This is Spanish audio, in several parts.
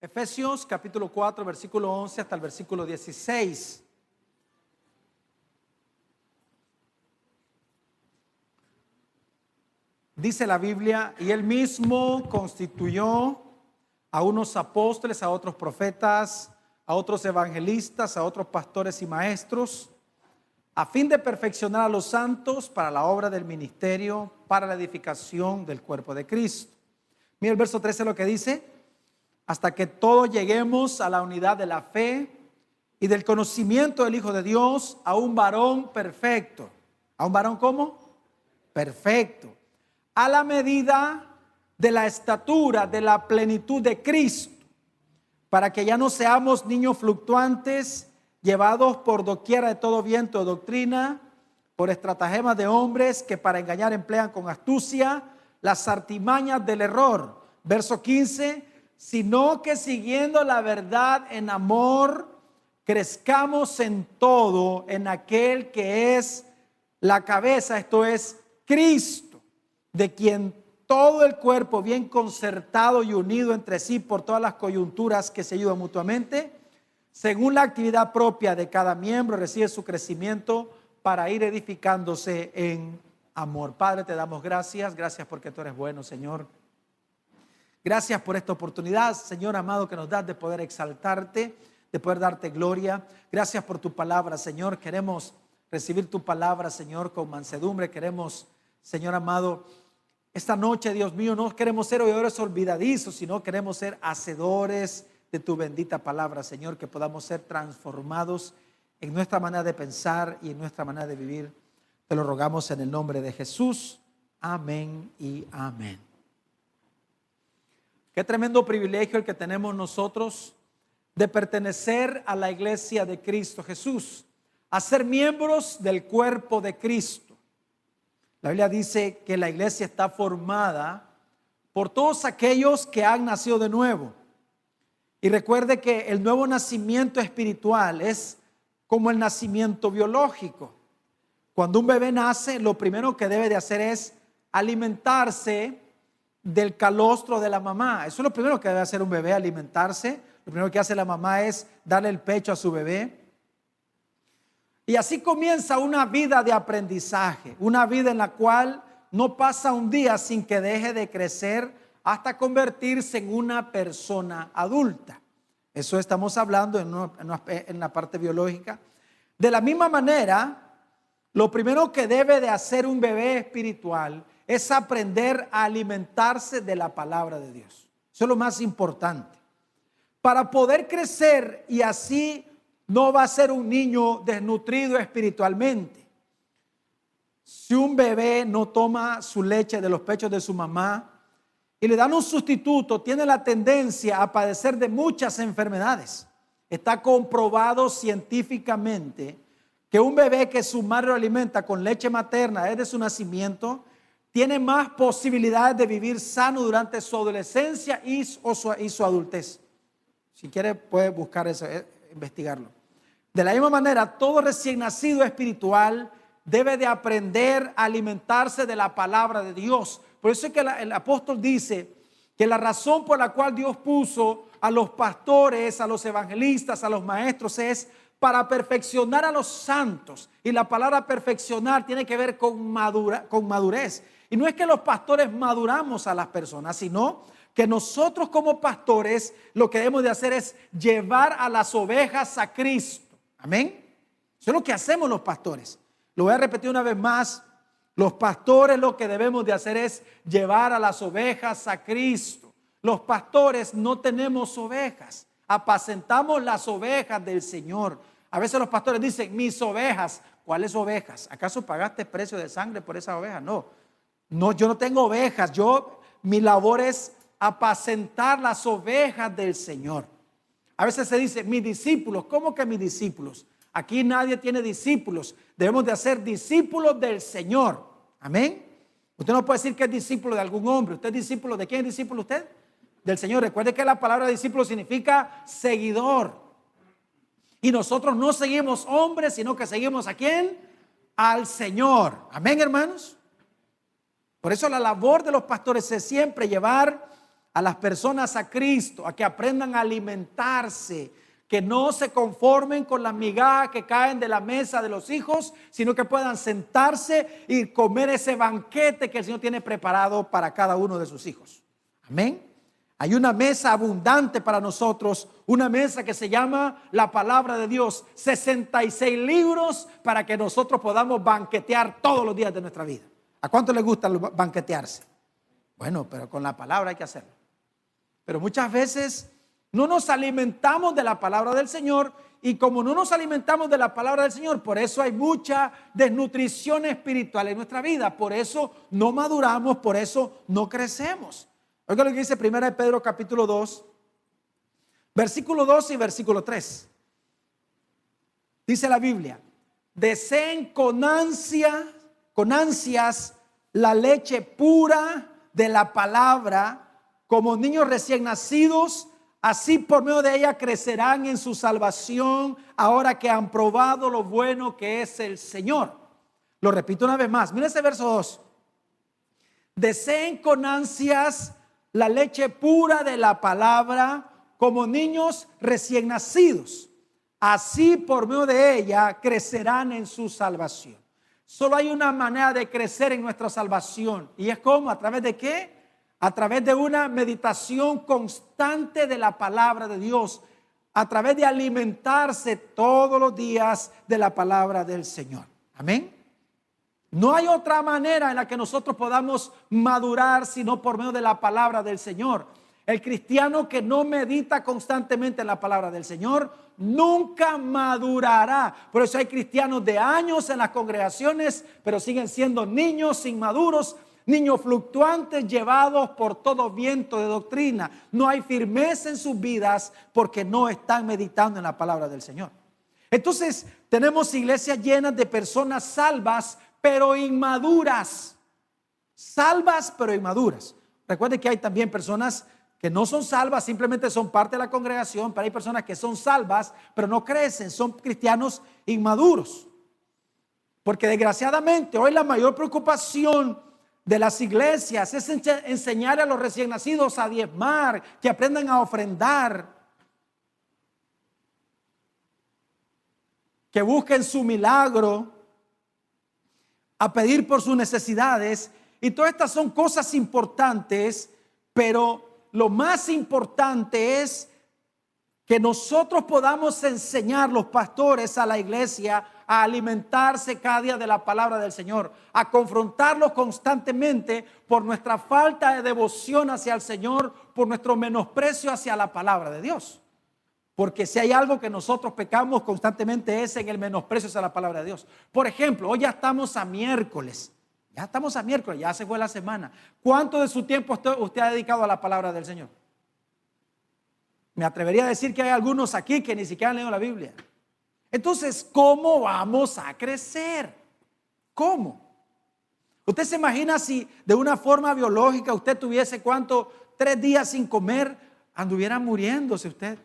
Efesios capítulo 4, versículo 11 hasta el versículo 16. Dice la Biblia, y él mismo constituyó a unos apóstoles, a otros profetas, a otros evangelistas, a otros pastores y maestros, a fin de perfeccionar a los santos para la obra del ministerio, para la edificación del cuerpo de Cristo. Mira el verso 13 lo que dice: hasta que todos lleguemos a la unidad de la fe y del conocimiento del Hijo de Dios, a un varón perfecto. ¿A un varón cómo? Perfecto. A la medida de la estatura de la plenitud de Cristo, para que ya no seamos niños fluctuantes, llevados por doquiera de todo viento de doctrina, por estratagemas de hombres que para engañar emplean con astucia las artimañas del error. Verso 15, sino que siguiendo la verdad en amor, crezcamos en todo en aquel que es la cabeza, esto es Cristo, de quien todo el cuerpo bien concertado y unido entre sí por todas las coyunturas que se ayudan mutuamente, según la actividad propia de cada miembro, recibe su crecimiento para ir edificándose en amor. Padre, te damos gracias porque tú eres bueno, Señor. Gracias por esta oportunidad, Señor amado, que nos das de poder exaltarte, de poder darte gloria. Gracias por tu palabra, Señor. Queremos recibir tu palabra, Señor, con mansedumbre. Queremos, Señor amado, esta noche, Dios mío, no queremos ser oidores olvidadizos, sino queremos ser hacedores de tu bendita palabra, Señor, que podamos ser transformados en nuestra manera de pensar y en nuestra manera de vivir. Te lo rogamos en el nombre de Jesús. Amén y amén. Qué tremendo privilegio el que tenemos nosotros de pertenecer a la iglesia de Cristo Jesús, a ser miembros del cuerpo de Cristo. La Biblia dice que la iglesia está formada por todos aquellos que han nacido de nuevo. Y recuerde que el nuevo nacimiento espiritual es como el nacimiento biológico. Cuando un bebé nace, lo primero que debe de hacer es alimentarse del calostro de la mamá. Eso es lo primero que debe hacer un bebé, alimentarse. Lo primero que hace la mamá es darle el pecho a su bebé. Y así comienza una vida de aprendizaje, una vida en la cual no pasa un día sin que deje de crecer hasta convertirse en una persona adulta. Eso estamos hablando en la parte biológica. De la misma manera, lo primero que debe de hacer un bebé espiritual es aprender a alimentarse de la palabra de Dios. Eso es lo más importante. Para poder crecer y así no va a ser un niño desnutrido espiritualmente. Si un bebé no toma su leche de los pechos de su mamá y le dan un sustituto, tiene la tendencia a padecer de muchas enfermedades. Está comprobado científicamente que un bebé que su madre lo alimenta con leche materna desde su nacimiento tiene más posibilidades de vivir sano durante su adolescencia y su adultez. Si quiere puede buscar eso, investigarlo. De la misma manera, todo recién nacido espiritual debe de aprender a alimentarse de la palabra de Dios. Por eso es que el apóstol dice que la razón por la cual Dios puso a los pastores, a los evangelistas, a los maestros es para perfeccionar a los santos. Y la palabra perfeccionar tiene que ver con madurez. Y no es que los pastores maduramos a las personas, sino que nosotros como pastores lo que debemos de hacer es llevar a las ovejas a Cristo. Amén. Eso es lo que hacemos los pastores. Lo voy a repetir una vez más. Los pastores lo que debemos de hacer es llevar a las ovejas a Cristo. Los pastores no tenemos ovejas. Apacentamos las ovejas del Señor. A veces los pastores dicen, mis ovejas. ¿Cuáles ovejas? ¿Acaso pagaste precio de sangre por esa oveja? No, yo no tengo ovejas. Mi labor es apacentar las ovejas del Señor. A veces se dice, mis discípulos. ¿Cómo que mis discípulos? Aquí nadie tiene discípulos. Debemos de hacer discípulos del Señor. Amén. Usted no puede decir que es discípulo de algún hombre. ¿Usted es discípulo de quién es discípulo usted? Del Señor. Recuerde que la palabra discípulo significa seguidor. Y nosotros no seguimos hombres, sino que seguimos ¿a quién? Al Señor. Amén, hermanos. Por eso la labor de los pastores es siempre llevar a las personas a Cristo, a que aprendan a alimentarse, que no se conformen con las migajas que caen de la mesa de los hijos, sino que puedan sentarse y comer ese banquete que el Señor tiene preparado para cada uno de sus hijos. Amén. Hay una mesa abundante para nosotros, una mesa que se llama la palabra de Dios, 66 libros para que nosotros podamos banquetear todos los días de nuestra vida. ¿A cuánto les gusta banquetearse? Bueno, pero con la palabra hay que hacerlo. Pero muchas veces no nos alimentamos de la palabra del Señor, y como no nos alimentamos de la palabra del Señor, por eso hay mucha desnutrición espiritual en nuestra vida. Por eso no maduramos, por eso no crecemos. Oiga lo que dice 1 Pedro capítulo 2, versículo 2 y versículo 3. Dice la Biblia: deseen con ansias la leche pura de la palabra, como niños recién nacidos, así por medio de ella crecerán en su salvación, ahora que han probado lo bueno que es el Señor. Lo repito una vez más, mira ese verso 2. Deseen con ansias la leche pura de la palabra, como niños recién nacidos, así por medio de ella crecerán en su salvación. Solo hay una manera de crecer en nuestra salvación, y es como, ¿a través de qué? A través de una meditación constante de la palabra de Dios, a través de alimentarse todos los días de la palabra del Señor. Amén. No hay otra manera en la que nosotros podamos madurar sino por medio de la palabra del Señor. El cristiano que no medita constantemente en la palabra del Señor nunca madurará. Por eso hay cristianos de años en las congregaciones, pero siguen siendo niños inmaduros, niños fluctuantes llevados por todo viento de doctrina. No hay firmeza en sus vidas porque no están meditando en la palabra del Señor. Entonces tenemos iglesias llenas de personas salvas pero inmaduras. Salvas pero inmaduras. Recuerde que hay también personas que no son salvas, simplemente son parte de la congregación, pero hay personas que son salvas pero no crecen, son cristianos inmaduros. Porque desgraciadamente hoy la mayor preocupación de las iglesias es enseñar a los recién nacidos a diezmar, que aprendan a ofrendar, que busquen su milagro, a pedir por sus necesidades. Y todas estas son cosas importantes, pero lo más importante es que nosotros podamos enseñar, los pastores, a la iglesia a alimentarse cada día de la palabra del Señor, a confrontarlos constantemente por nuestra falta de devoción hacia el Señor, por nuestro menosprecio hacia la palabra de Dios. Porque si hay algo que nosotros pecamos constantemente es en el menosprecio hacia la palabra de Dios. Por ejemplo, hoy ya estamos a miércoles. Ya se fue la semana. ¿Cuánto de su tiempo usted ha dedicado a la palabra del Señor? Me atrevería a decir que hay algunos aquí que ni siquiera han leído la Biblia. Entonces, ¿cómo vamos a crecer? ¿Cómo? ¿Usted se imagina si de una forma biológica usted tuviese 3 días sin comer, anduviera muriéndose usted?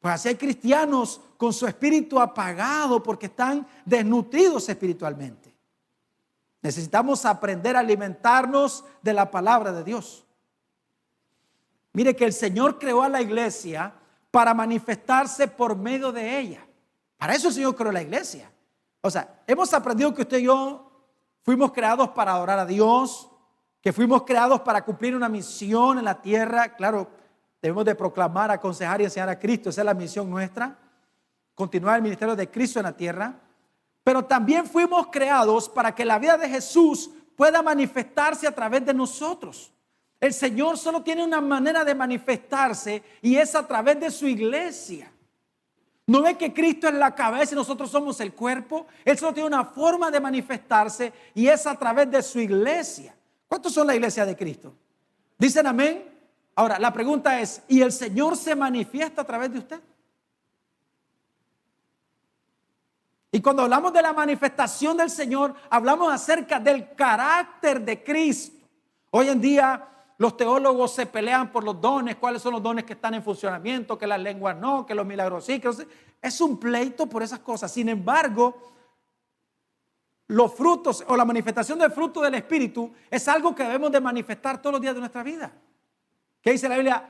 Pues así hay cristianos con su espíritu apagado porque están desnutridos espiritualmente. Necesitamos aprender a alimentarnos de la palabra de Dios. Mire que el Señor creó a la iglesia para manifestarse por medio de ella. Para eso el Señor creó la iglesia. O sea, hemos aprendido que usted y yo fuimos creados para adorar a Dios, que fuimos creados para cumplir una misión en la tierra. Claro, debemos de proclamar, aconsejar y enseñar a Cristo. Esa es la misión nuestra. Continuar el ministerio de Cristo en la tierra. Pero también fuimos creados para que la vida de Jesús pueda manifestarse a través de nosotros. El Señor solo tiene una manera de manifestarse y es a través de su iglesia. ¿No ve que Cristo es la cabeza y nosotros somos el cuerpo? Él solo tiene una forma de manifestarse y es a través de su iglesia. ¿Cuántos son la iglesia de Cristo? ¿Dicen amén? Ahora, la pregunta es, ¿y el Señor se manifiesta a través de usted? Y cuando hablamos de la manifestación del Señor, hablamos acerca del carácter de Cristo. Hoy en día los teólogos se pelean por los dones, cuáles son los dones que están en funcionamiento, que las lenguas no, que los milagros sí. Es un pleito por esas cosas. Sin embargo, los frutos o la manifestación del fruto del Espíritu es algo que debemos de manifestar todos los días de nuestra vida. ¿Qué dice la Biblia?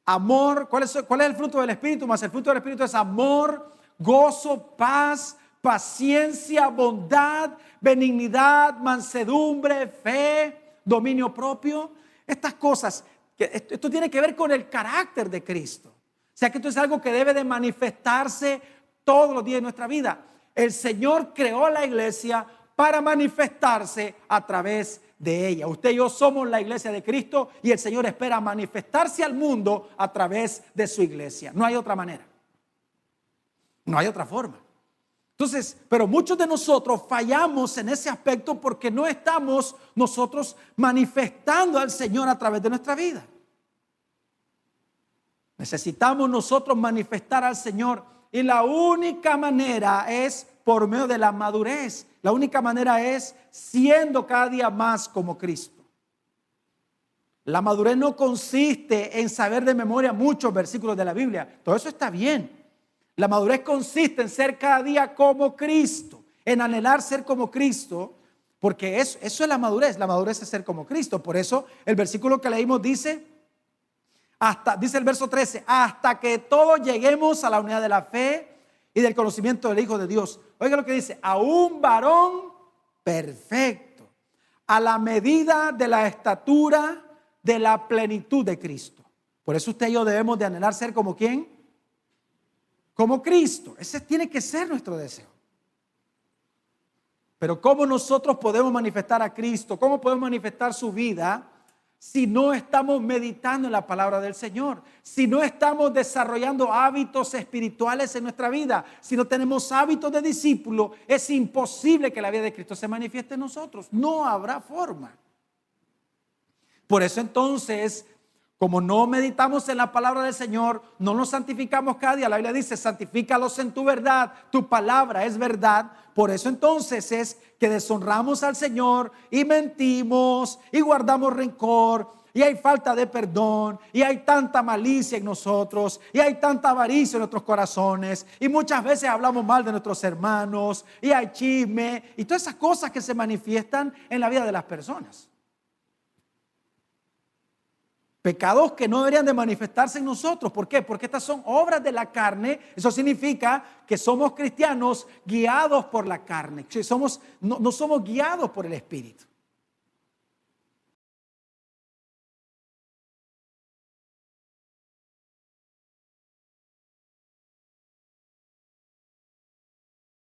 Amor. ¿Cuál es el fruto del Espíritu? Más el fruto del Espíritu es amor, gozo, paz, paciencia, bondad, benignidad, mansedumbre, fe, dominio propio. Estas cosas, esto tiene que ver con el carácter de Cristo. O sea que esto es algo que debe de manifestarse todos los días de nuestra vida. El Señor creó la iglesia para manifestarse a través de ella. Usted y yo somos la iglesia de Cristo y el Señor espera manifestarse al mundo a través de su iglesia. No hay otra manera. No hay otra forma. Entonces, pero muchos de nosotros fallamos en ese aspecto porque no estamos nosotros manifestando al Señor a través de nuestra vida. Necesitamos nosotros manifestar al Señor y la única manera es por medio de la madurez. La única manera es siendo cada día más como Cristo. La madurez no consiste en saber de memoria muchos versículos de la Biblia. Todo eso está bien. La madurez consiste en ser cada día como Cristo, en anhelar ser como Cristo, porque eso es la madurez. La madurez es ser como Cristo. Por eso el versículo que leímos dice el verso 13, hasta que todos lleguemos a la unidad de la fe y del conocimiento del Hijo de Dios. Oiga lo que dice, a un varón perfecto, a la medida de la estatura de la plenitud de Cristo. Por eso usted y yo debemos de anhelar ser como ¿quién? Como Cristo. Ese tiene que ser nuestro deseo. Pero ¿cómo nosotros podemos manifestar a Cristo? ¿Cómo podemos manifestar su vida si no estamos meditando en la palabra del Señor? Si no estamos desarrollando hábitos espirituales en nuestra vida, si no tenemos hábitos de discípulo, es imposible que la vida de Cristo se manifieste en nosotros. No habrá forma. Por eso entonces, como no meditamos en la palabra del Señor, no nos santificamos cada día. La Biblia dice, santifícalos en tu verdad, tu palabra es verdad. Por eso entonces es que deshonramos al Señor y mentimos y guardamos rencor y hay falta de perdón y hay tanta malicia en nosotros y hay tanta avaricia en nuestros corazones y muchas veces hablamos mal de nuestros hermanos y hay chisme y todas esas cosas que se manifiestan en la vida de las personas. Pecados que no deberían de manifestarse en nosotros. ¿Por qué? Porque estas son obras de la carne. Eso significa que somos cristianos guiados por la carne. No somos guiados por el Espíritu.